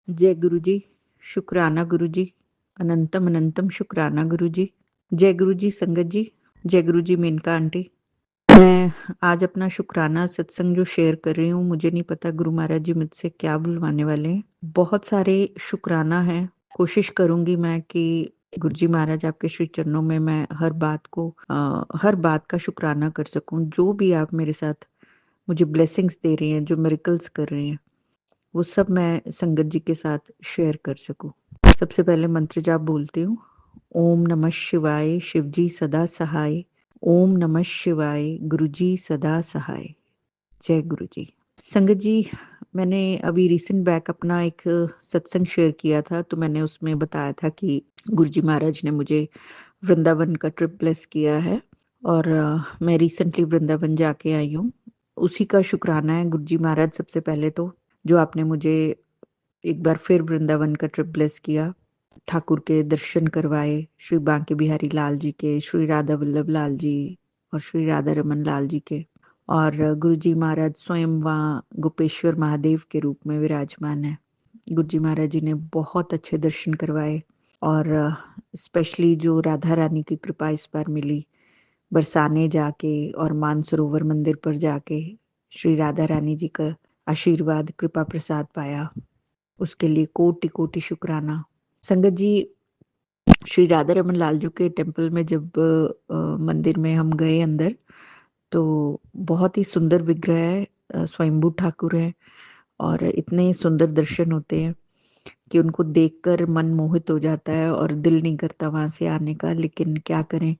जय गुरु जी, शुक्राना गुरु जी, अनंतम अनंतम शुक्राना गुरु जी। जय गुरु जी संगत जी, जय गुरु जी मेनका आंटी। मैं आज अपना शुक्राना सत्संग जो शेयर कर रही हूँ, मुझे नहीं पता गुरु महाराज जी मुझसे क्या बुलवाने वाले हैं। बहुत सारे शुक्राना हैं। कोशिश करूंगी मैं कि गुरु जी महाराज आपके श्री चरणों में मैं हर बात का शुक्राना कर सकूं। जो भी आप मेरे साथ मुझे ब्लेसिंग्स दे रहे हैं, जो मिरेकल्स कर रहे हैं, वो सब मैं संगत जी के साथ शेयर कर सकूं। सबसे पहले मंत्र जाप बोलती हूँ। ओम नमः शिवाय, शिवजी सदा सहाय। ओम नमः शिवाय, गुरुजी सदा सहाय। जय गुरु जी। संगत जी, मैंने अभी रिसेंट बैक अपना एक सत्संग शेयर किया था, तो मैंने उसमें बताया था कि गुरु जी महाराज ने मुझे वृंदावन का ट्रिप ब्लेस किया है और मैं रिसेंटली वृंदावन जाके आई हूँ। उसी का शुक्राना है गुरु जी महाराज। सबसे पहले तो जो आपने मुझे एक बार फिर वृंदावन का ट्रिप ब्लेस किया, ठाकुर के दर्शन करवाए, श्री बांके बिहारी लाल जी के, श्री राधा वल्लभ लाल जी और श्री राधा रमन लाल जी के, और गुरु जी महाराज स्वयं वहाँ गोपेश्वर महादेव के रूप में विराजमान है। गुरु जी महाराज जी ने बहुत अच्छे दर्शन करवाए और स्पेशली जो राधा रानी की कृपा इस बार मिली, बरसाने जाके और मानसरोवर मंदिर पर जाके श्री राधा रानी जी का आशीर्वाद कृपा प्रसाद पाया, उसके लिए कोटि कोटि शुक्राना। संगत जी, श्री राधा रमन लाल जी के टेम्पल में जब मंदिर में हम गए अंदर, तो बहुत ही सुंदर विग्रह है, स्वयंभू ठाकुर है और इतने सुंदर दर्शन होते हैं कि उनको देखकर मन मोहित हो जाता है और दिल नहीं करता वहां से आने का। लेकिन क्या करें,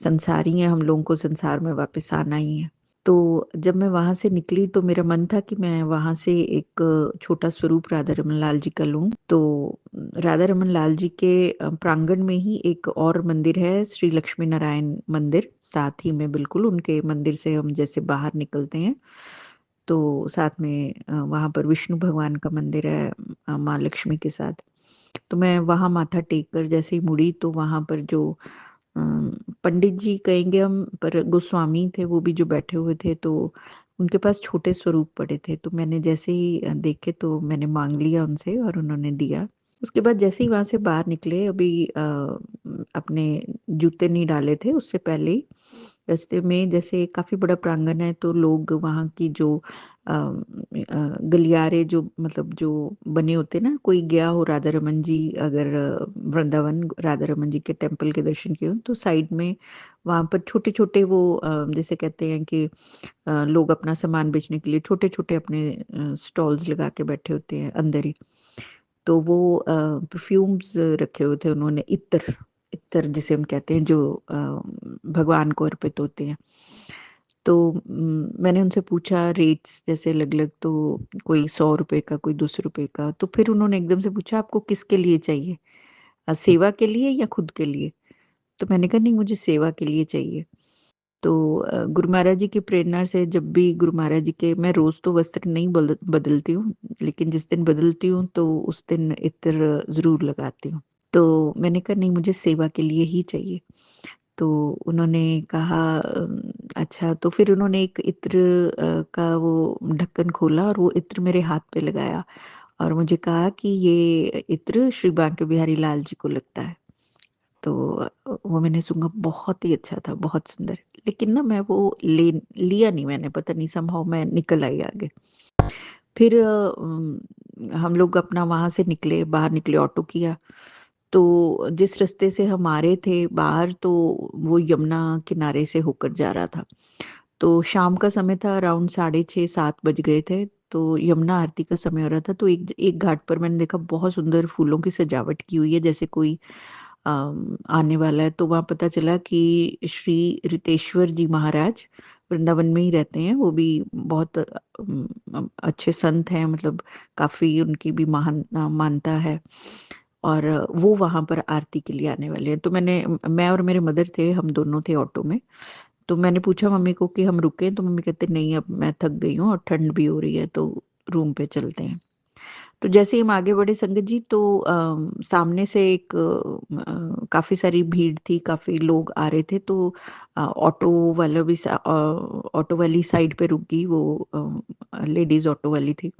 संसारी हैं हम, लोगों को संसार में वापस आना ही है। तो जब मैं वहां से निकली तो मेरा मन था कि मैं वहां से एक छोटा स्वरूप राधा रमन लाल जी का लूं। तो राधा रमन लाल जी के प्रांगण में ही एक और मंदिर है, श्री लक्ष्मी नारायण मंदिर, साथ ही में बिल्कुल उनके मंदिर से हम जैसे बाहर निकलते हैं तो साथ में वहां पर विष्णु भगवान का मंदिर है, माँ लक्ष्मी के साथ। तो मैं वहां माथा टेक कर जैसे ही मुड़ी तो वहां पर जो पंडित जी कहेंगे हम, पर गोस्वामी थे वो भी जो बैठे हुए थे, तो उनके पास छोटे स्वरूप पड़े थे। तो मैंने जैसे ही देखे तो मैंने मांग लिया उनसे और उन्होंने दिया। उसके बाद जैसे ही वहां से बाहर निकले, अभी अपने जूते नहीं डाले थे उससे पहले ही रास्ते में, जैसे काफी बड़ा प्रांगण है तो लोग वहाँ की जो गलियारे जो मतलब जो बने होते ना, कोई गया हो राधा रमन जी, अगर वृंदावन राधा रमन जी के टेम्पल के दर्शन किए हो तो साइड में वहां पर छोटे छोटे वो जैसे कहते हैं कि लोग अपना सामान बेचने के लिए छोटे छोटे अपने स्टॉल्स लगा के बैठे होते हैं अंदर ही। तो वो परफ्यूम्स रखे हुए थे उन्होंने, इत्र, इत्र जिसे हम कहते हैं, जो भगवान को अर्पित होते हैं। तो मैंने उनसे पूछा रेट्स जैसे अलग अलग, तो कोई 100 रुपए का, कोई 200 रुपए का। तो फिर उन्होंने एकदम से पूछा आपको किसके लिए चाहिए, सेवा के लिए या खुद के लिए? तो मैंने कहा नहीं, मुझे सेवा के लिए चाहिए। तो गुरु महाराज जी की प्रेरणा से जब भी गुरु महाराज जी के, मैं रोज तो वस्त्र नहीं बदलती हूँ, लेकिन जिस दिन बदलती हूँ तो उस दिन इत्र जरूर लगाती हूँ। तो मैंने कहा नहीं, मुझे सेवा के लिए ही चाहिए। तो उन्होंने कहा अच्छा। तो फिर उन्होंने एक इत्र का वो ढक्कन खोला और वो इत्र मेरे हाथ पे लगाया और मुझे कहा कि ये इत्र श्री बांके बिहारी लाल जी को लगता है। तो वो मैंने सुना, बहुत ही अच्छा था, बहुत सुंदर। लेकिन ना मैं वो लिया नहीं मैंने, पता नहीं, समहाउ मैं निकल आई आगे। फिर हम लोग अपना वहां से निकले, बाहर निकले, ऑटो किया। तो जिस रास्ते से हम आ रहे थे बाहर, तो वो यमुना किनारे से होकर जा रहा था। तो शाम का समय था, अराउंड 6:30-7 बज गए थे। तो यमुना आरती का समय हो रहा था। तो एक एक घाट पर मैंने देखा बहुत सुंदर फूलों की सजावट की हुई है, जैसे कोई आने वाला है। तो वहां पता चला कि श्री रितेश्वर जी महाराज वृंदावन में ही रहते हैं। वो भी बहुत अच्छे संत हैं, मतलब काफी उनकी भी महान मानता है, और वो वहां पर आरती के लिए आने वाले हैं। तो मैं और मेरे मदर थे, हम दोनों थे ऑटो में। तो मैंने पूछा मम्मी को कि हम रुके, तो मम्मी कहते नहीं, अब मैं थक गई हूँ और ठंड भी हो रही है, तो रूम पे चलते हैं। तो जैसे ही हम आगे बढ़े संगत जी, तो सामने से एक काफी सारी भीड़ थी, काफी लोग आ रहे थे। तो ऑटो वाला भी ऑटो वाली साइड पे रुक गई, वो लेडीज ऑटो वाली थी।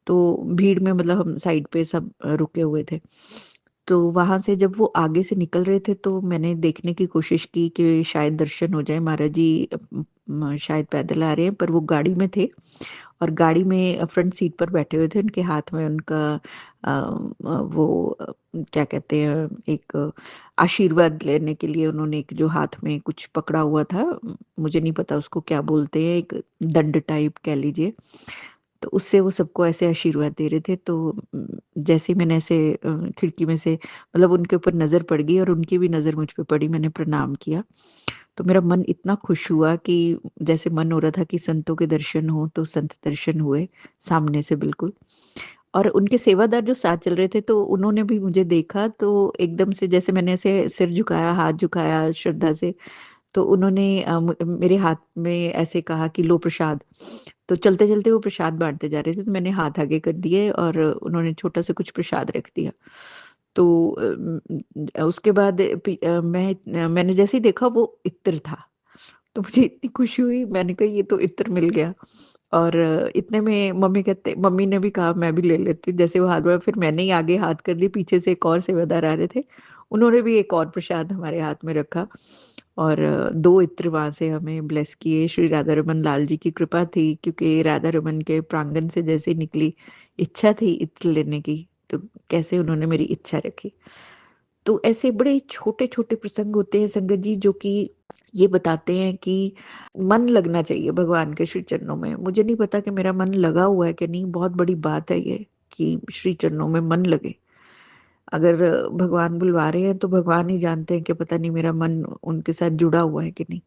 तो भीड़ में मतलब हम साइड पे सब रुके हुए थे। तो वहाँ से जब वो आगे से निकल रहे थे तो मैंने देखने की कोशिश की कि शायद दर्शन हो जाए, महाराज जी शायद पैदल आ रहे हैं, पर वो गाड़ी में थे और गाड़ी में फ्रंट सीट पर बैठे हुए थे। उनके हाथ में उनका क्या कहते हैं, एक आशीर्वाद लेने के लिए उन्होंने एक जो हाथ में कुछ पकड़ा हुआ था, मुझे नहीं पता उसको क्या बोलते हैं, एक दंड टाइप कह लीजिए। तो उससे वो सबको ऐसे आशीर्वाद दे रहे थे। तो जैसे ही मैंने ऐसे खिड़की में से मतलब उनके ऊपर नज़र पड़ गई और उनकी भी नज़र मुझ पे पड़ी, मैंने प्रणाम किया। तो मेरा मन इतना खुश हुआ कि जैसे मन हो रहा था कि संतों के दर्शन हो, तो संत दर्शन हुए सामने से बिल्कुल। और उनके सेवादार जो साथ चल रहे थे तो उन्होंने भी मुझे देखा, तो एकदम से जैसे मैंने ऐसे सिर झुकाया, हाथ झुकाया श्रद्धा से, तो उन्होंने मेरे हाथ में ऐसे कहा कि लो प्रसाद। तो चलते-चलते वो प्रसाद बाँटते जा रहे थे, तो मैंने हाथ आगे कर दिए और उन्होंने छोटा-सा कुछ प्रसाद रख दिया। तो उसके बाद मैंने जैसे ही देखा वो इत्र था, तो मुझे इतनी खुशी हुई, मैंने कहा ये तो इत्र मिल गया। और इतने में मम्मी ने भी कहा मैं भी ले लेती हूँ, जैसे वो हाथ बढ़ाया फिर मैंने ही आगे हाथ कर दिए, पीछे से एक और सेवादार आ रहे थे, उन्होंने भी एक और प्रसाद हमारे हाथ में रखा और 2 इत्र वहाँ से हमें ब्लेस किए। श्री राधा रमन लाल जी की कृपा थी, क्योंकि राधा रमन के प्रांगण से जैसे ही निकली, इच्छा थी इत्र लेने की, तो कैसे उन्होंने मेरी इच्छा रखी। तो ऐसे बड़े छोटे-छोटे प्रसंग होते हैं संगत जी, जो कि ये बताते हैं कि मन लगना चाहिए भगवान के श्री चरणों में। मुझे नहीं पता कि मेरा मन लगा हुआ है कि नहीं, बहुत बड़ी बात है ये कि श्री चरणों में मन लगे। अगर भगवान बुलवा रहे हैं तो भगवान ही जानते हैं कि पता नहीं मेरा मन उनके साथ जुड़ा हुआ है कि नहीं।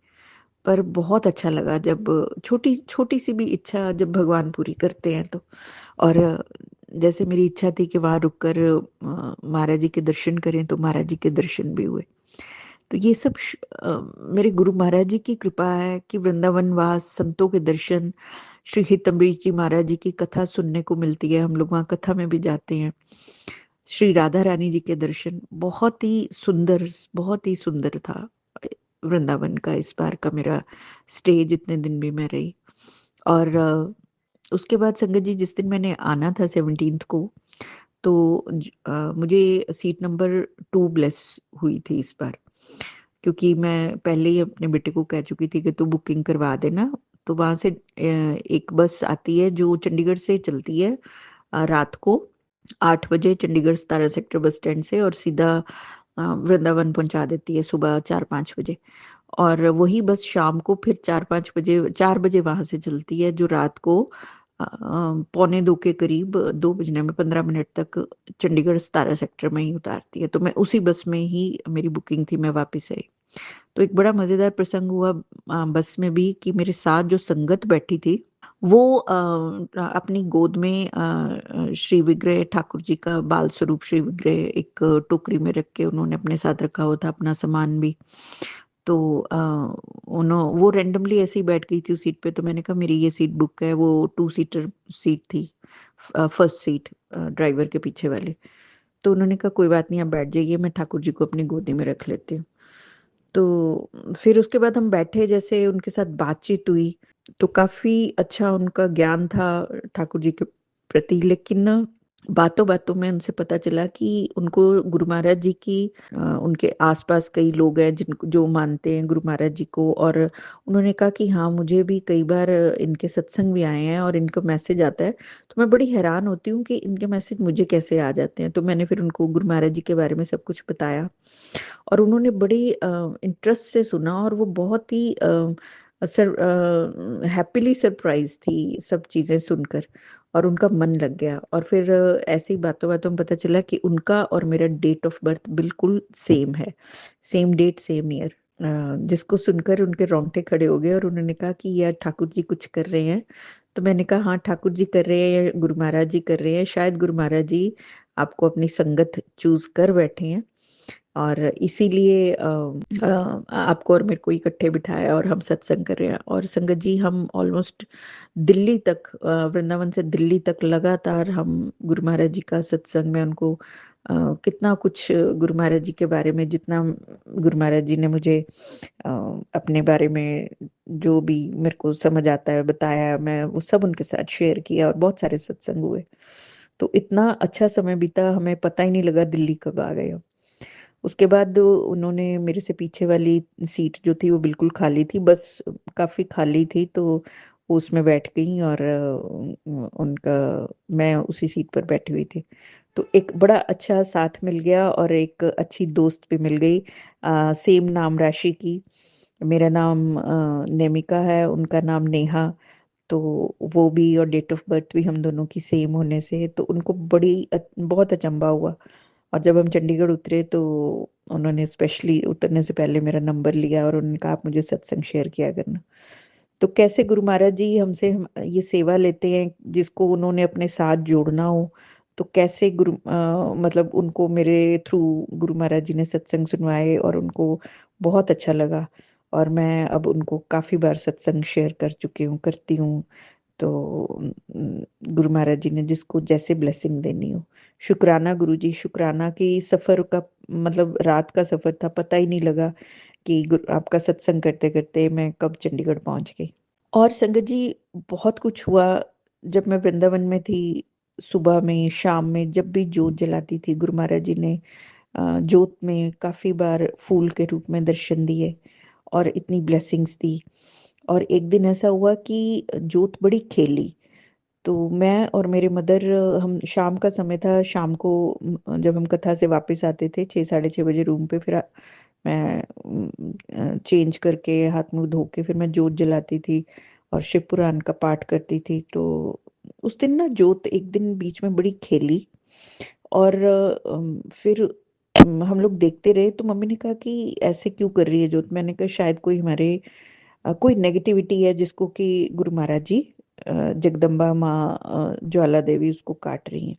पर बहुत अच्छा लगा जब छोटी-सी भी इच्छा जब भगवान पूरी करते हैं तो। और जैसे मेरी इच्छा थी कि वहाँ रुककर महाराज जी के दर्शन करें, तो महाराज जी के दर्शन भी हुए। तो ये सब मेरे गुरु महाराज जी की कृपा है कि वृंदावन वास, संतों के दर्शन, श्री हित अम्बरीश जी महाराज जी की कथा सुनने को मिलती है, हम लोग वहाँ कथा में भी जाते हैं। श्री राधा रानी जी के दर्शन बहुत ही सुंदर था। वृंदावन का इस बार का मेरा स्टे जितने दिन भी मैं रही। और उसके बाद संगत जी जिस दिन मैंने आना था 17th को, तो मुझे सीट नंबर 2 ब्लेस हुई थी इस बार, क्योंकि मैं पहले ही अपने बेटे को कह चुकी थी कि तू बुकिंग करवा देना। तो वहाँ से एक बस आती है जो चंडीगढ़ से चलती है रात को 8 बजे चंडीगढ़ 17 सेक्टर बस स्टैंड से, और सीधा वृंदावन पहुँचा देती है सुबह 4-5 बजे। और वही बस शाम को फिर 4-5 बजे 4 बजे वहाँ से चलती है, जो रात को पौने 2 के करीब 2 बजने में 15 मिनट तक चंडीगढ़ 17 सेक्टर में ही उतारती है। तो मैं उसी बस में ही मेरी बुकिंग थी, मैं वापस आई। तो एक बड़ा मज़ेदार प्रसंग हुआ बस में भी कि मेरे साथ जो संगत बैठी थी, वो अपनी गोद में श्री विग्रह ठाकुर जी का बाल स्वरूप श्री विग्रह एक टोकरी में रख के उन्होंने अपने साथ रखा हुआ था, अपना सामान भी। तो वो रैंडमली ऐसे ही बैठ गई थी उस सीट पे, तो मैंने कहा मेरी ये सीट बुक है, वो 2 सीटर सीट थी, फर्स्ट सीट ड्राइवर के पीछे वाले। तो उन्होंने कहा कोई बात नहीं आप बैठ जाइए, मैं ठाकुर जी को अपनी गोदी में रख लेती हूँ। तो फिर उसके बाद हम बैठे, जैसे उनके साथ बातचीत हुई, तो काफ़ी अच्छा उनका ज्ञान था ठाकुर जी के प्रति। लेकिन ना बातों-बातों में उनसे पता चला कि उनको गुरु महाराज जी की उनके आस-पास कई लोग हैं जिनको जो मानते हैं गुरु महाराज जी को, और उन्होंने कहा कि हाँ, मुझे भी कई बार इनके सत्संग भी आए हैं और इनका मैसेज आता है, तो मैं बड़ी हैरान होती हूँ कि इनके मैसेज मुझे कैसे आ जाते हैं। तो मैंने फिर उनको गुरु महाराज जी के बारे में सब कुछ बताया और उन्होंने बड़ी इंटरेस्ट से सुना, और वो बहुत ही हैप्पीली सरप्राइज़ थी सब चीज़ें सुनकर, और उनका मन लग गया। और फिर ऐसे ही बातों-बातों में पता चला कि उनका और मेरा डेट ऑफ बर्थ बिल्कुल सेम है। Same date, same year. जिसको सुनकर उनके रोंगटे खड़े हो गए और उन्होंने कहा कि या ठाकुर जी कुछ कर रहे हैं? तो मैंने कहा हाँ, ठाकुर जी कर रहे हैं या गुरु महाराज जी कर रहे हैं। शायद गुरु महाराज जी आपको अपनी संगत चूज़ कर बैठे हैं। और इसीलिए आपको और मेरे को इकट्ठे बिठाया और हम सत्संग कर रहे हैं। और संगत जी हम ऑलमोस्ट दिल्ली तक वृंदावन से दिल्ली तक लगातार हम गुरु महाराज जी का सत्संग में उनको कितना कुछ गुरु महाराज जी के बारे में जितना गुरु महाराज जी ने मुझे अ, अपने बारे में जो भी मेरे को समझ आता है बताया, मैं वो सब उनके साथ शेयर किया और बहुत सारे सत्संग हुए। तो इतना अच्छा समय बीता, हमें पता ही नहीं लगा दिल्ली कब आ गए हम। उसके बाद उन्होंने मेरे से पीछे वाली सीट जो थी वो बिल्कुल खाली थी, बस काफ़ी खाली थी, तो वो उसमें बैठ गईं और उनका मैं उसी सीट पर बैठी हुई थी। तो एक बड़ा अच्छा साथ मिल गया और एक अच्छी दोस्त भी मिल गई सेम नाम राशि की। मेरा नाम नेमिका है, उनका नाम नेहा। तो वो भी और डेट ऑफ बर्थ भी हम दोनों की सेम होने से तो उनको बहुत अचंभा हुआ। और जब हम चंडीगढ़ उतरे तो उन्होंने स्पेशली उतरने से पहले मेरा नंबर लिया और उन्होंने कहा आप मुझे सत्संग शेयर किया करना। तो कैसे गुरु महाराज जी हमसे ये सेवा लेते हैं जिसको उन्होंने अपने साथ जोड़ना हो, तो कैसे मतलब उनको मेरे थ्रू गुरु महाराज जी ने सत्संग सुनवाए और उनको बहुत अच्छा लगा। और मैं अब उनको काफी बार सत्संग शेयर कर चुकी हूँ, करती हूँ। तो गुरु महाराज जी ने जिसको जैसे ब्लेसिंग देनी हो। शुक्राना गुरु जी, शुक्राना कि सफर का मतलब रात का सफर था, पता ही नहीं लगा कि आपका सत्संग करते करते मैं कब चंडीगढ़ पहुंच गई। और संगत जी बहुत कुछ हुआ जब मैं वृंदावन में थी। सुबह में शाम में जब भी जोत जलाती थी गुरु महाराज जी ने जोत में काफी बार फूल के रूप में दर्शन दिए और इतनी ब्लेसिंग्स दी। और एक दिन ऐसा हुआ कि जोत बड़ी खेली, तो मैं और मेरे मदर हम शाम का समय था, शाम को जब हम कथा से वापस आते थे 6 साढ़े 6 बजे रूम पे, फिर मैं चेंज करके हाथ मुंह धो के फिर मैं जोत जलाती थी और शिव पुराण का पाठ करती थी। तो उस दिन ना जोत एक दिन बीच में बड़ी खेली और फिर हम लोग देखते रहे, तो मम्मी ने कहा कि ऐसे क्यों कर रही है जोत। मैंने कहा शायद कोई हमारे कोई नेगेटिविटी है जिसको कि गुरु महाराज जी जगदम्बा माँ ज्वाला देवी उसको काट रही हैं।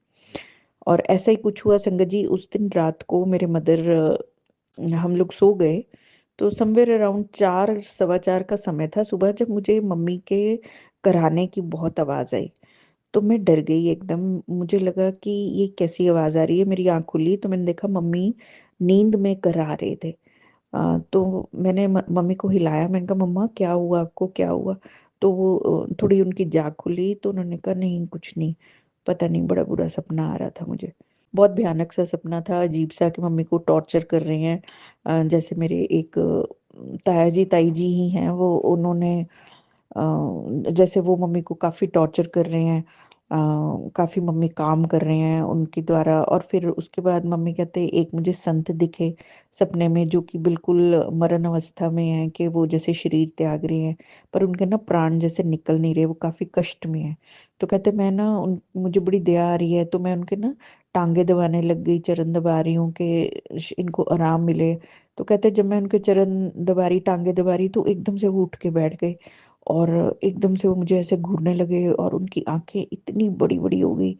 और ऐसा ही कुछ हुआ संगत जी। उस दिन रात को मेरे मदर हम लोग सो गए, तो समवेयर अराउंड 4 सवा 4 का समय था सुबह, जब मुझे मम्मी के कराने की बहुत आवाज आई। तो मैं डर गई एकदम, मुझे लगा कि ये कैसी आवाज आ रही है। मेरी आंख खुली तो मैंने देखा मम्मी नींद में करा रहे थे। तो मैंने मम्मी को हिलाया, मैंने कहा मम्मा क्या हुआ आपको, क्या हुआ। तो वो थोड़ी उनकी जाग खुली तो उन्होंने कहा नहीं कुछ नहीं, पता नहीं बड़ा बुरा सपना आ रहा था मुझे। बहुत भयानक सा सपना था, अजीब सा, कि मम्मी को टॉर्चर कर रहे हैं। जैसे मेरे एक ताया जी ताई जी ही हैं, वो उन्होंने जैसे वो मम्मी को काफी टॉर्चर कर रहे हैं। काफी मम्मी काम कर रहे हैं उनके द्वारा। और फिर उसके बाद मम्मी कहते एक मुझे संत दिखे सपने में, जो कि बिल्कुल मरण अवस्था में है, कि वो जैसे शरीर त्याग रहे हैं पर उनके ना प्राण जैसे निकल नहीं रहे, वो काफी कष्ट में है। तो कहते मैं ना उन मुझे बड़ी दया आ रही है, तो मैं उनके ना टांगे दबाने लग गई, चरण दबा रही हूँ कि इनको आराम मिले। तो कहते जब मैं उनके चरण दबा रही, टांगे दबा रही, तो एकदम से वो उठ के बैठ गए और एकदम से वो मुझे ऐसे घूरने लगे और उनकी आंखें इतनी बड़ी बड़ी हो गई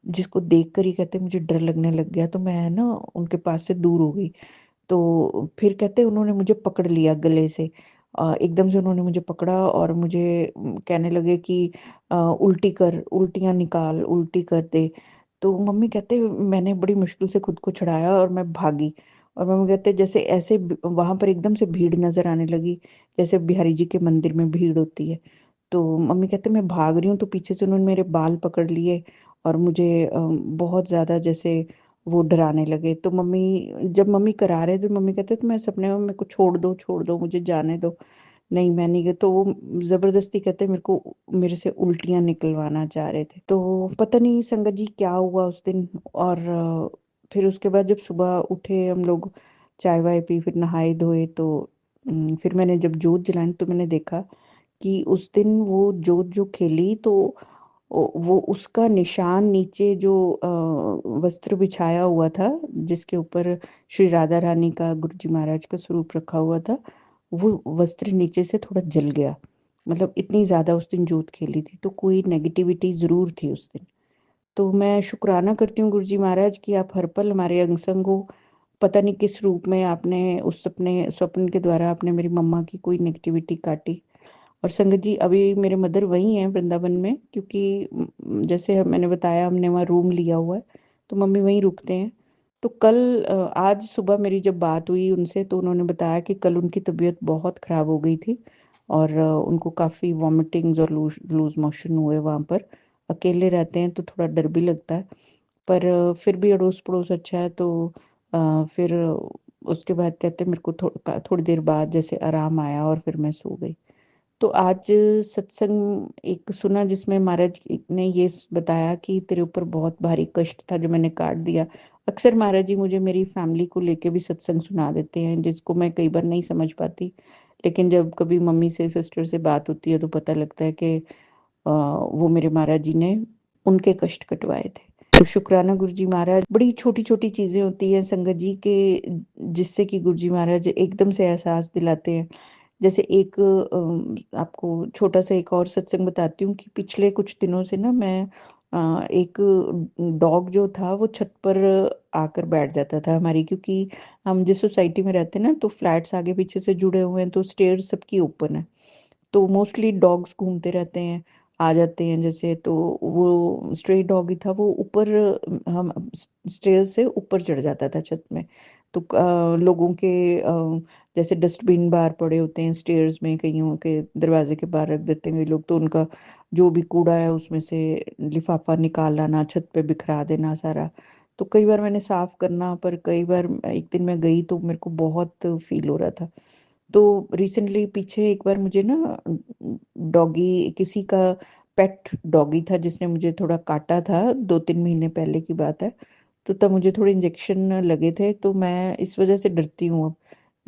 जिसको देख कर ही कहते मुझे डर लगने लग गया। तो मैं ना उनके पास से दूर हो गई। तो फिर कहते उन्होंने मुझे पकड़ लिया गले से। एकदम से उन्होंने मुझे पकड़ा और मुझे कहने लगे कि उल्टी कर, उल्टियां निकाल, उल्टी कर दे। तो मम्मी कहते मैंने बड़ी मुश्किल से खुद को छुड़ाया और मैं भागी। और मम्मी कहते जैसे ऐसे वहां पर एकदम से भीड़ नजर आने लगी, जैसे बिहारी जी के मंदिर में भीड़ होती है। तो मम्मी कहते मैं भाग रही हूँ, तो पीछे से उन्होंने मेरे बाल पकड़ लिए और मुझे बहुत ज्यादा जैसे वो डराने लगे। तो मम्मी जब मम्मी करा रहे थे, मम्मी कहते तो मैं सपने में मेरे को छोड़ दो मुझे जाने दो। नहीं मैं नहीं गई। तो वो जबरदस्ती कहते मेरे को मेरे से उल्टियां निकलवाना चाह रहे थे। तो पता नहीं संगत जी क्या हुआ उस दिन। और फिर उसके बाद जब सुबह उठे हम लोग, चाय वाय पी, फिर नहाए धोए, तो फिर मैंने जब जोत जलाई तो मैंने देखा कि उस दिन वो जोत जो खेली, तो वो उसका निशान नीचे जो वस्त्र बिछाया हुआ था जिसके ऊपर श्री राधा रानी का गुरु जी महाराज का स्वरूप रखा हुआ था, वो वस्त्र नीचे से थोड़ा जल गया। मतलब इतनी ज्यादा उस दिन जोत खेली थी, तो कोई नेगेटिविटी जरूर थी उस दिन। तो मैं शुक्राना करती हूँ गुरु जी महाराज की आप हर पल हमारे अंग संग हो। पता नहीं किस रूप में आपने उस सपने स्वप्न के द्वारा आपने मेरी मम्मा की कोई नेगेटिविटी काटी और संगत जी अभी मेरे मदर वहीं हैं वृंदावन में, क्योंकि जैसे मैंने बताया हमने वहाँ रूम लिया हुआ है, तो मम्मी वहीं रुकते हैं। तो कल आज सुबह मेरी जब बात हुई उनसे तो उन्होंने बताया कि कल उनकी तबीयत बहुत ख़राब हो गई थी, और उनको काफ़ी वॉमिटिंग्स और लूज लूज मोशन हुए वहाँ पर। अकेले रहते हैं तो थोड़ा डर भी लगता है, पर फिर भी अड़ोस पड़ोस अच्छा है, तो फिर उसके बाद कहते मेरे को थोड़ी देर बाद जैसे आराम आया और फिर मैं सो गई। तो आज सत्संग एक सुना जिसमें महाराज ने ये बताया कि तेरे ऊपर बहुत भारी कष्ट था जो मैंने काट दिया। अक्सर महाराज जी मुझे मेरी फैमिली को लेके भी सत्संग सुना देते हैं, जिसको मैं कई बार नहीं समझ पाती, लेकिन जब कभी मम्मी से सिस्टर से बात होती है तो पता लगता है कि वो मेरे महाराज जी ने उनके कष्ट कटवाए थे। तो शुक्राना गुरु जी महाराज, बड़ी छोटी छोटी चीजें होती हैं संगत जी के, जिससे कि गुरु जी महाराज एकदम से एहसास दिलाते हैं। जैसे एक आपको छोटा सा एक और सत्संग बताती हूँ कि पिछले कुछ दिनों से ना मैं एक डॉग जो था वो छत पर आकर बैठ जाता था हमारी, क्योंकि हम जिस सोसाइटी में रहते हैं ना तो फ्लैट्स आगे पीछे से जुड़े हुए हैं, तो स्टेयर्स सबकी ओपन है, तो मोस्टली डॉग्स घूमते रहते हैं, आ जाते हैं जैसे। तो वो स्ट्रे डॉग ही था, वो ऊपर हम स्टेयर्स से ऊपर चढ़ जाता था छत में। तो लोगों के जैसे डस्टबिन बाहर पड़े होते हैं स्टेयर्स में, कईयों के दरवाजे के बाहर रख देते हैं कई लोग, तो उनका जो भी कूड़ा है उसमें से लिफाफा निकाल लाना, छत पे बिखरा देना सारा। तो कई बार मैंने साफ करना, पर कई बार एक दिन मैं गई तो मेरे को बहुत फील हो रहा था। तो रिसेंटली पीछे एक बार मुझे ना डॉगी, किसी का पेट डॉगी था जिसने मुझे थोड़ा काटा था, 2-3 महीने पहले की बात है। तो तब मुझे थोड़े इंजेक्शन लगे थे, तो मैं इस वजह से डरती हूँ अब,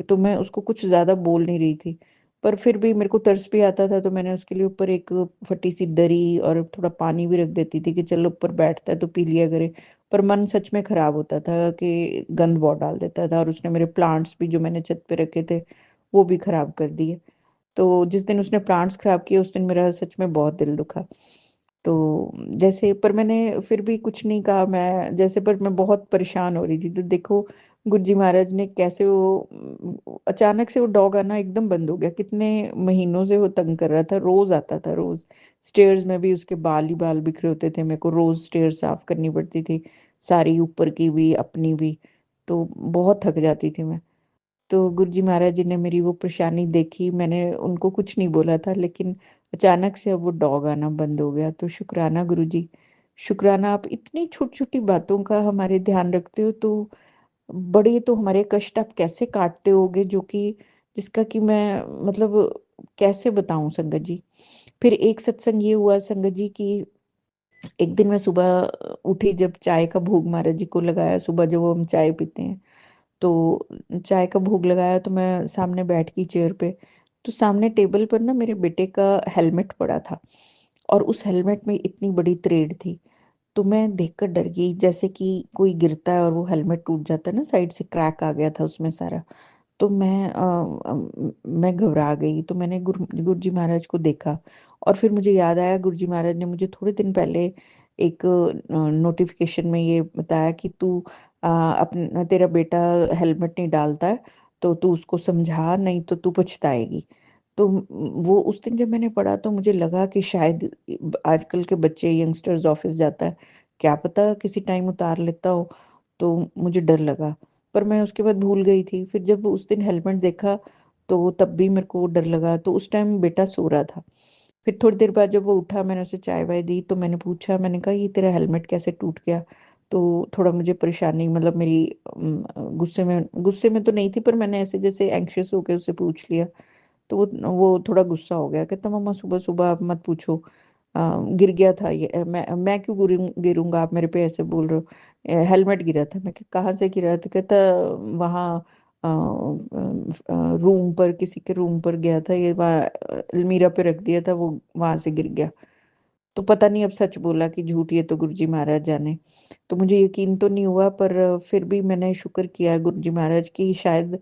तो मैं उसको कुछ ज्यादा बोल नहीं रही थी। पर फिर भी मेरे को तरस भी आता था, तो मैंने उसके लिए ऊपर एक फटी सी दरी और थोड़ा पानी भी रख देती थी कि चलो ऊपर बैठता है तो पी लिया करे। पर मन सच में खराब होता था कि गंद बहुत डाल देता था, और उसने मेरे प्लांट्स भी जो मैंने छत पे रखे थे वो भी खराब कर दिए। तो जिस दिन उसने प्लांट्स खराब किए उस दिन मेरा सच में बहुत दिल दुखा। तो जैसे, पर मैंने फिर भी कुछ नहीं कहा, मैं जैसे, पर मैं बहुत परेशान हो रही थी। तो देखो गुरु जी महाराज ने कैसे वो अचानक से वो डॉग आना एकदम बंद हो गया। कितने महीनों से वो तंग कर रहा था, रोज आता था रोज। स्टेयर्स में भी उसके बाल ही बाल बिखरे होते थे, मेरे को रोज स्टेयर साफ करनी पड़ती थी, सारी ऊपर की भी अपनी भी। तो बहुत थक जाती थी मैं। तो गुरुजी महाराज जी ने मेरी वो परेशानी देखी, मैंने उनको कुछ नहीं बोला था, लेकिन अचानक से अब वो डॉग आना बंद हो गया। तो शुक्राना गुरुजी, शुक्राना, आप इतनी छोटी छोटी बातों का हमारे ध्यान रखते हो, तो बड़े तो हमारे कष्ट आप कैसे काटते होगे, जो कि जिसका कि मैं मतलब कैसे बताऊं संगत जी। फिर एक सत्संग ये हुआ संगत जी की, एक दिन मैं सुबह उठी, जब चाय का भोग महाराज जी को लगाया, सुबह जब हम चाय पीते हैं तो चाय का भोग लगाया, तो मैं सामने बैठ गई चेयर पे। तो सामने टेबल पर ना मेरे बेटे का हेलमेट पड़ा था, और उस हेलमेट में इतनी बड़ी थ्रेड थी। तो मैं देखकर डर गई, जैसे कि कोई गिरता है और वो हेलमेट टूट जाता है ना, साइड से क्रैक आ गया था उसमें सारा। तो मैं घबरा गई, तो मैंने गुरु जी महाराज को देखा। और फिर मुझे याद आया गुरु जी महाराज ने मुझे थोड़े दिन पहले एक नोटिफिकेशन में ये बताया कि तू अपना, तेरा बेटा हेलमेट नहीं डालता है, तो तू उसको समझा, नहीं तो तू पछताएगी। तो वो उस दिन जब मैंने पढ़ा तो मुझे लगा कि शायद आजकल के बच्चे यंगस्टर्स ऑफिस जाता है, क्या पता किसी टाइम उतार लेता हो। तो मुझे डर लगा, पर मैं उसके बाद भूल गई थी। फिर जब उस दिन हेलमेट देखा तो तब भी मेरे को डर लगा। तो उस टाइम बेटा सो रहा था। फिर थोड़ी देर बाद जब वो उठा, मैंने उसे चाय वाय दी, तो मैंने पूछा, मैंने कहा ये तेरा हेलमेट कैसे टूट गया। तो थोड़ा मुझे परेशानी, मतलब मेरी गुस्से में तो नहीं थी, पर मैंने ऐसे जैसे एंग्शियस होकर उससे पूछ लिया। तो वो थोड़ा गुस्सा हो गया, कहता मम्मा सुबह सुबह आप मत पूछो, गिर गया था ये, मैं क्यों गिरूंगा, आप मेरे पे ऐसे बोल रहे हो, हेलमेट गिरा था। मैं कहाँ से गिरा, तो कहता वहाँ रूम पर, किसी के रूम पर गया था, ये वहाँ अलमीरा पे रख दिया था, वो वहां से गिर गया। तो पता नहीं अब सच बोला कि झूठ, ये तो गुरुजी महाराज जाने। तो मुझे यकीन तो नहीं हुआ, पर फिर भी मैंने शुक्र किया गुरुजी महाराज की, शायद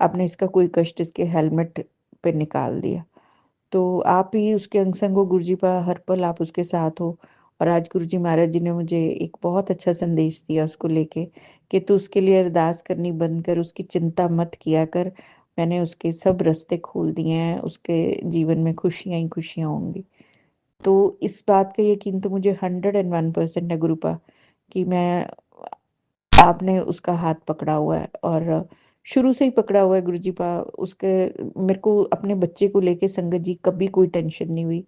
आपने इसका कोई कष्ट इसके हेलमेट पे निकाल दिया। तो आप ही उसके अंग संग हो गुरुजी पा, हर पल आप उसके साथ हो। और आज गुरुजी महाराज जी ने मुझे एक बहुत अच्छा संदेश दिया उसको लेके, कि तू उसके लिए अरदास करनी बंद कर, उसकी चिंता मत किया कर, मैंने उसके सब रास्ते खोल दिए हैं, उसके जीवन में खुशियाँ ही खुशियाँ होंगी। तो इस बात का यकीन तो मुझे 101% है गुरुपा कि मैं आपने उसका हाथ पकड़ा हुआ है और शुरू से ही पकड़ा हुआ है गुरुजी पा उसके मेरे को अपने बच्चे को लेके संगत जी कभी कोई टेंशन नहीं हुई।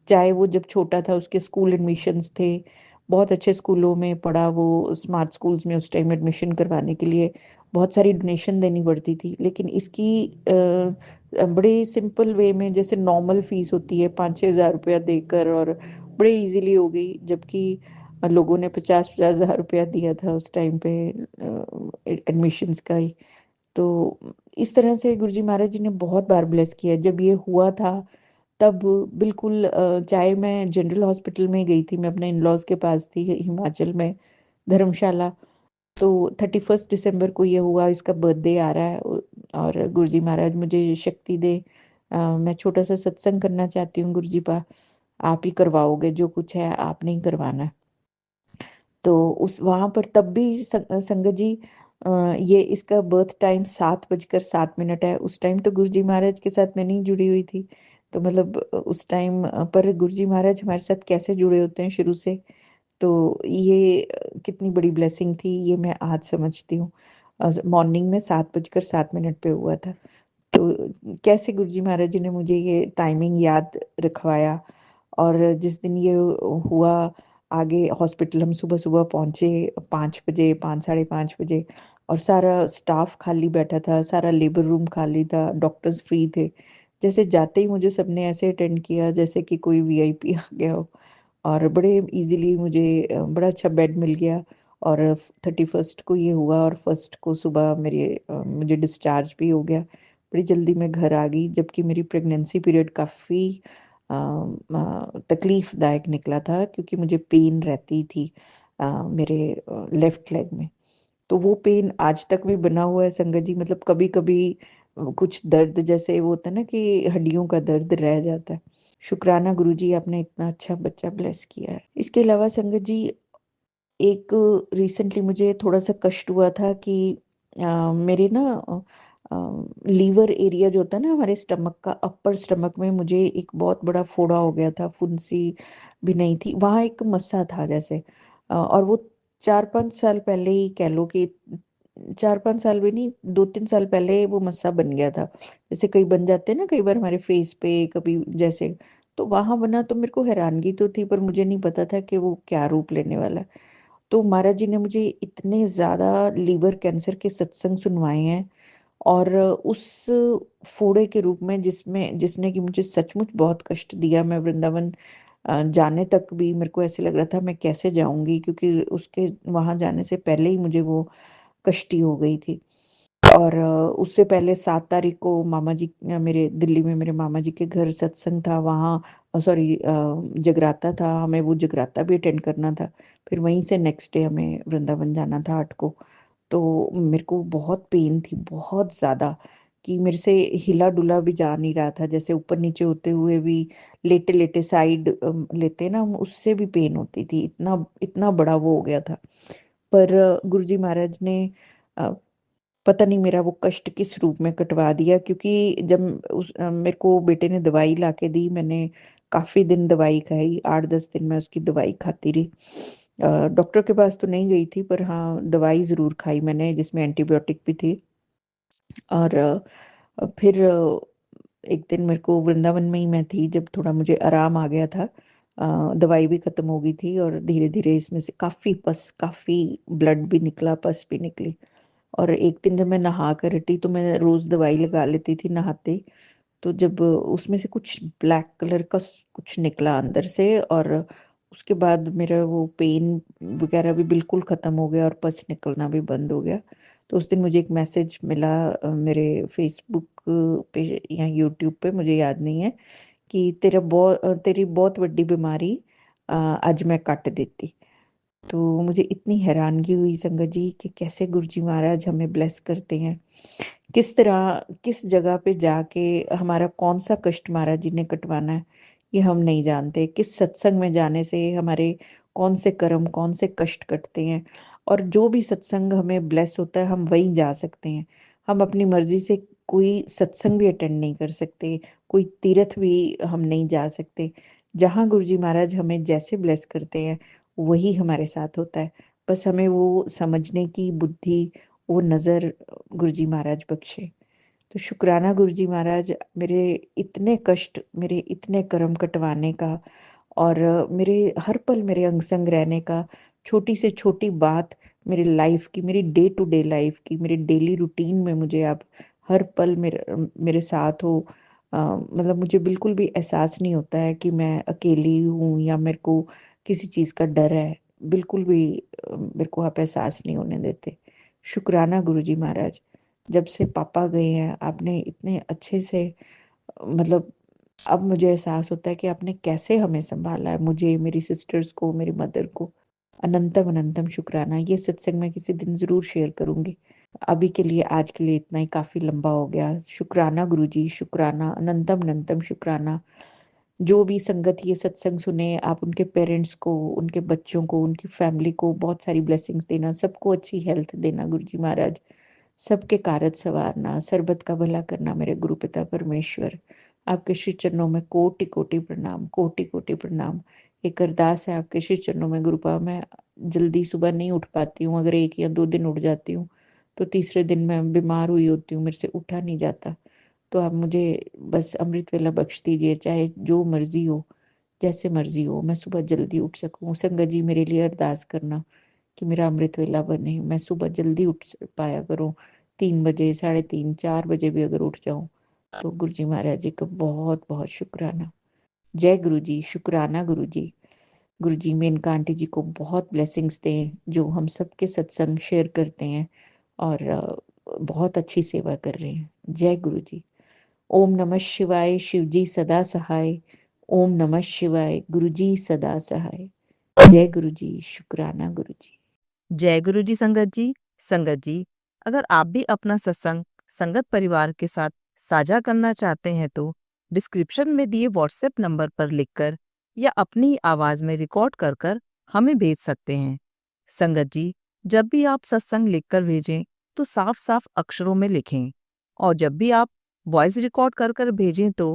चाहे वो जब छोटा था उसके स्कूल एडमिशन्स थे, बहुत अच्छे स्कूलों में पढ़ा वो स्मार्ट स्कूल्स में उस टाइम एडमिशन करवाने के लिए बहुत सारी डोनेशन देनी पड़ती थी। लेकिन इसकी बड़े सिंपल वे में जैसे नॉर्मल फीस होती है 5-6 हज़ार रुपया देकर और बड़े ईज़िली हो गई। जबकि लोगों ने 50-50 हज़ार रुपया दिया था उस टाइम पे एडमिशन्स का ही। तो इस तरह से गुरुजी महाराज जी ने बहुत बार ब्लेस किया। जब ये हुआ था तब बिल्कुल चाहे मैं जनरल हॉस्पिटल में गई थी, मैं अपने इन-लॉज़ के पास थी हिमाचल में, धर्मशाला। तो 31 दिसंबर को ये हुआ, इसका बर्थडे आ रहा है और गुरुजी महाराज मुझे शक्ति दे। मैं छोटा-सा सत्संग करना चाहती हूँ गुरुजी पा, आप ही करवाओगे, जो कुछ है आपने ही करवाना है। तो उस वहाँ पर तब भी संगत जी ये इसका बर्थ टाइम 7:07 है। उस टाइम तो गुरुजी महाराज के साथ मैं नहीं जुड़ी हुई थी। तो मतलब उस टाइम पर गुरुजी महाराज हमारे साथ कैसे जुड़े होते हैं शुरू से, तो ये कितनी बड़ी ब्लेसिंग थी, ये मैं आज समझती हूँ। मॉर्निंग में 7:07 पे हुआ था। तो कैसे गुरुजी महाराज जी ने मुझे ये टाइमिंग याद रखवाया और जिस दिन ये हुआ आगे हॉस्पिटल हम सुबह-सुबह पहुँचे 5 बजे, 5 साढ़े 5 बजे और सारा स्टाफ खाली बैठा था, सारा लेबर रूम खाली था, डॉक्टर्स फ्री थे। जैसे जाते ही मुझे सबने ऐसे अटेंड किया जैसे कि कोई वीआईपी आ गया हो और बड़े ईज़िली मुझे बड़ा अच्छा बेड मिल गया और 31st को ये हुआ और 1st को सुबह मुझे डिस्चार्ज भी हो गया। बड़ी जल्दी मैं घर आ गई जबकि मेरी प्रेग्नेंसी पीरियड काफ़ी तकलीफ़दायक निकला था क्योंकि मुझे पेन रहती थी मेरे लेफ्ट लेग में। तो वो पेन आज तक भी बना हुआ है संगत जी, मतलब कभी-कभी कुछ दर्द जैसे वो होता है ना कि हड्डियों का दर्द रह जाता है। शुक्राना गुरुजी आपने इतना अच्छा बच्चा ब्लेस किया है। इसके अलावा संगत जी एक रिसेंटली मुझे थोड़ा-सा कष्ट हुआ था कि मेरे ना लीवर एरिया जो होता है ना हमारे स्टमक का अपर स्टमक में मुझे एक बहुत बड़ा फोड़ा हो गया था, फुंसी भी नहीं थी, वहाँ एक मस्सा था जैसे और वो 4-5 साल पहले ही कह लो कि 4-5 साल भी नहीं 2-3 साल पहले वो मस्सा बन गया था। जैसे कई बन जाते हैं ना कई बार हमारे फेस पे कभी जैसे, तो वहाँ बना तो मेरे को हैरानगी तो थी पर मुझे नहीं पता था कि वो क्या रूप लेने वाला है। तो महाराज जी ने मुझे इतने ज़्यादा लीवर कैंसर के सत्संग सुनवाए हैं और उस फोड़े के रूप में जिसने कि मुझे सचमुच बहुत कष्ट दिया। मैं वृंदावन जाने तक भी मेरे को ऐसे लग रहा था मैं कैसे जाऊँगी क्योंकि उसके वहाँ जाने से पहले ही मुझे वो कष्टि हो गई थी। और उससे पहले 7 तारीख को मेरे दिल्ली में मेरे मामा जी के घर सत्संग था, वहाँ सॉरी जगराता था, हमें वो जगराता भी अटेंड करना था। फिर वहीं से नेक्स्ट डे हमें वृंदावन जाना था 8 को। तो मेरे को बहुत पेन थी, बहुत ज़्यादा कि मेरे से हिला-डुला भी जा नहीं रहा था। जैसे ऊपर-नीचे होते हुए भी लेटे-लेटे साइड लेते हैं ना हम, उससे भी पेन होती थी। इतना इतना बड़ा वो हो गया था। पर गुरुजी महाराज ने अ, पता नहीं मेरा वो कष्ट किस रूप में कटवा दिया क्योंकि जब मेरे को बेटे ने दवाई लाके दी, मैंने काफ़ी दिन दवाई खाई, 8-10 दिन मैं उसकी दवाई खाती रही। डॉक्टर के पास तो नहीं गई थी पर हाँ, दवाई ज़रूर खाई मैंने जिसमें एंटीबायोटिक भी थी और फिर एक दिन मेरे को वृंदावन में ही मैं थी जब थोड़ा मुझे आराम आ गया था। दवाई भी खत्म हो गई थी और धीरे-धीरे इसमें से काफ़ी ब्लड भी निकला, पस भी निकली। और एक दिन जब मैं नहा कर हटी तो मैं रोज़ दवाई लगा लेती थी नहाते ही। तो जब उसमें से कुछ ब्लैक कलर का कुछ निकला अंदर से और उसके बाद मेरा वो पेन वगैरह भी बिल्कुल ख़त्म हो गया और पस निकलना भी बंद हो गया। तो उस दिन मुझे एक मैसेज मिला मेरे फ़ेसबुक पे या यूट्यूब पे मुझे याद नहीं है कि तेरी बहुत बड़ी बीमारी आज मैं कट देती। तो मुझे इतनी हैरानगी हुई संगत जी कि कैसे गुरुजी महाराज हमें ब्लेस करते हैं। किस तरह किस जगह पे जाके हमारा कौन-सा कष्ट महाराज जी ने कटवाना है, ये हम नहीं जानते। किस सत्संग में जाने से हमारे कौन से कर्म, कौन से कष्ट कटते हैं और जो भी सत्संग हमें ब्लेस होता है, हम वहीं जा सकते हैं। हम अपनी मर्ज़ी से कोई सत्संग भी अटेंड नहीं कर सकते, कोई तीर्थ भी हम नहीं जा सकते। जहाँ गुरुजी महाराज हमें जैसे ब्लेस करते हैं, वही हमारे साथ होता है। बस हमें वो समझने की बुद्धि, वो नज़र गुरुजी महाराज बख्शे। तो शुक्राना गुरुजी महाराज, मेरे इतने कष्ट, मेरे इतने कर्म कटवाने का और मेरे हर पल मेरे अंग-संग रहने का, छोटी से छोटी बात मेरी लाइफ़ की, मेरी डे टू डे लाइफ़ की, मेरे डेली रूटीन में मुझे आप हर पल मेरे साथ हो। मतलब मुझे बिल्कुल भी एहसास नहीं होता है कि मैं अकेली हूँ या मेरे को किसी चीज़ का डर है। बिल्कुल भी मेरे को आप एहसास नहीं होने देते। शुक्राना गुरुजी महाराज, जब से पापा गए हैं, आपने इतने अच्छे से मतलब अब मुझे एहसास होता है कि आपने कैसे हमें सँभाला है, मुझे, मेरी सिस्टर्स को, मेरी मदर को। अनंतम अनंतम शुक्राना। ये सत्संग मैं किसी दिन ज़रूर शेयर करूँगी। अभी के लिए, आज के लिए इतना ही काफ़ी लंबा हो गया। शुक्राना गुरुजी, शुक्राना, अनंतम अनंतम शुक्राना। जो भी संगत ये सत्संग सुने, आप उनके पेरेंट्स को, उनके बच्चों को, उनकी फैमिली को बहुत सारी ब्लेसिंग्स देना, सबको अच्छी हेल्थ देना गुरुजी महाराज। सबके कारज सवारना, सर्बत का भला करना मेरे गुरु पिता परमेश्वर। आपके श्री चरणों में कोटि-कोटि प्रणाम, कोटि-कोटि प्रणाम। एक अरदास है आपके श्री चरणों में गुरुपा, मैं जल्दी सुबह नहीं उठ पाती हूँ, अगर 1 या 2 दिन उठ जाती हूँ, तो तीसरे दिन मैं बीमार हुई होती हूँ, मेरे से उठा नहीं जाता। तो आप मुझे बस अमृत वेला बख्श दीजिए, चाहे जो मर्ज़ी हो, जैसे मर्ज़ी हो, मैं सुबह जल्दी उठ सकूँ। संगत जी मेरे लिए अरदास करना कि मेरा अमृत वेला बने, मैं सुबह जल्दी उठ पाया करूँ। 3 बजे, साढ़े 3, 4 बजे भी अगर उठ जाऊँ, तो गुरुजी महाराज जी का बहुत-बहुत शुक्राना। जय गुरुजी, शुक्राना गुरुजी। गुरुजी मेनका आंटी जी को बहुत ब्लेसिंग्स दें, जो हम सबके सत्संग शेयर करते हैं और बहुत अच्छी सेवा कर रहे हैं। जय गुरुजी। ओम नमः शिवाय, शिवजी सदा सहाय। ओम नमः शिवाय, गुरुजी सदा सहाय। जय गुरुजी, शुक्राना गुरुजी। जय गुरु जी संगत जी। संगत जी, अगर आप भी अपना सत्संग संगत परिवार के साथ साझा करना चाहते हैं तो डिस्क्रिप्शन में दिए व्हाट्सएप नंबर पर लिखकर या अपनी आवाज में रिकॉर्ड कर कर हमें भेज सकते हैं। संगत जी, जब भी आप सत्संग लिखकर भेजें तो साफ साफ अक्षरों में लिखें, और जब भी आप वॉइस रिकॉर्ड कर कर भेजें तो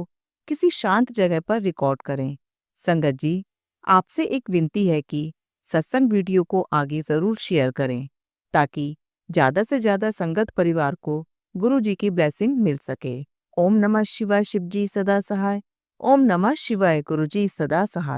किसी शांत जगह पर रिकॉर्ड करें। संगत जी, आपसे एक विनती है कि सत्संग वीडियो को आगे जरूर शेयर करें, ताकि ज्यादा से ज्यादा संगत परिवार को गुरु जी की ब्लेसिंग मिल सके। ओम नमः शिवाय, शिव जी सदा सहाय। ओम नमः शिवाय, गुरु जी सदा सहाय।